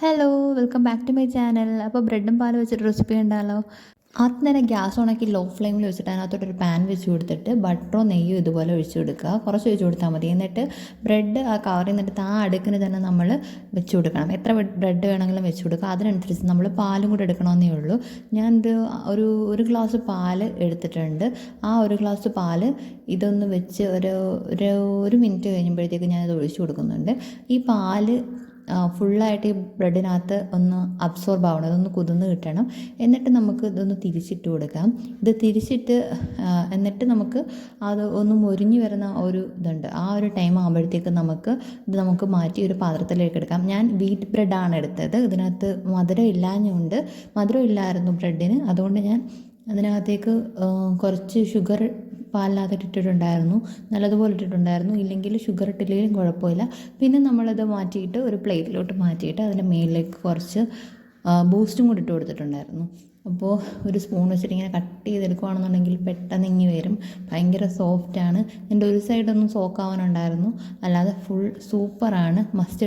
Hello, welcome back to my channel. അപ്പോൾ ബ്രെഡും പാലും വെച്ചിട്ട് റെസിപ്പി ഉണ്ടല്ലോ. ആദ്യം തന്നെ ഗ്യാസ് ഓണാക്കി ലോ ഫ്ലെയിമിൽ വെച്ചിട്ട് അതിനകത്തോട്ടൊരു പാൻ വെച്ച് കൊടുത്തിട്ട് ബട്ടറോ നെയ്യോ ഇതുപോലെ ഒഴിച്ച് കൊടുക്കുക. കുറച്ച് ഒഴിച്ച് കൊടുത്താൽ മതി. എന്നിട്ട് ബ്രെഡ് ആ കവറിൽ നിന്നിട്ട് ആ അടുക്കിന് തന്നെ നമ്മൾ വെച്ച് കൊടുക്കണം. എത്ര ബ്രെഡ് വേണമെങ്കിലും വെച്ച് കൊടുക്കുക. അതിനനുസരിച്ച് നമ്മൾ പാലും കൂടെ എടുക്കണമെന്നേ ഉള്ളൂ. ഒരു ഗ്ലാസ് പാല് എടുത്തിട്ടുണ്ട്. ആ ഒരു ഗ്ലാസ് പാല് ഇതൊന്ന് വെച്ച് ഒരു മിനിറ്റ് കഴിയുമ്പോഴത്തേക്ക് ഞാനത് ഒഴിച്ച് കൊടുക്കുന്നുണ്ട്. ഈ പാല് ഫുള്ളായിട്ട് ഈ ബ്രെഡിനകത്ത് ഒന്ന് അബ്സോർബ് ആവണം, അതൊന്ന് കുതിർന്ന് കിട്ടണം. എന്നിട്ട് നമുക്ക് ഇതൊന്ന് തിരിച്ചിട്ട് കൊടുക്കാം. ഇത് തിരിച്ചിട്ട് എന്നിട്ട് നമുക്ക് അത് ഒന്ന് മൊരിഞ്ഞ് വരുന്ന ഒരു ഇതുണ്ട്. ആ ഒരു ടൈം ആകുമ്പോഴത്തേക്ക് നമുക്ക് മാറ്റി ഒരു പാത്രത്തിലേക്ക് എടുക്കാം. ഞാൻ വീറ്റ് ബ്രെഡാണ് എടുത്തത്. ഇതിനകത്ത് മധുരം ഇല്ലായിരുന്നു ബ്രെഡിന്. അതുകൊണ്ട് ഞാൻ അതിനകത്തേക്ക് കുറച്ച് ഷുഗർ പാലിനകത്ത് ഇട്ടിട്ടുണ്ടായിരുന്നു. നല്ലതുപോലെ ഇട്ടിട്ടുണ്ടായിരുന്നു. ഇല്ലെങ്കിൽ ഷുഗർ ഇട്ടില്ലെങ്കിലും കുഴപ്പമില്ല. പിന്നെ നമ്മളത് മാറ്റിയിട്ട് ഒരു പ്ലേറ്റിലോട്ട് മാറ്റിയിട്ട് അതിൻ്റെ മേലിലേക്ക് കുറച്ച് ബൂസ്റ്റും കൂടി ഇട്ട് കൊടുത്തിട്ടുണ്ടായിരുന്നു. അപ്പോൾ ഒരു സ്പൂൺ വെച്ചിട്ട് ഇങ്ങനെ കട്ട് ചെയ്തെടുക്കുകയാണെന്നുണ്ടെങ്കിൽ പെട്ടെന്ന് ഇങ്ങി വരും. ഭയങ്കര സോഫ്റ്റാണ്. എൻ്റെ ഒരു സൈഡൊന്നും സോക്കാവാനുണ്ടായിരുന്നു. അല്ലാതെ ഫുൾ സൂപ്പറാണ്. മസ്റ്റ്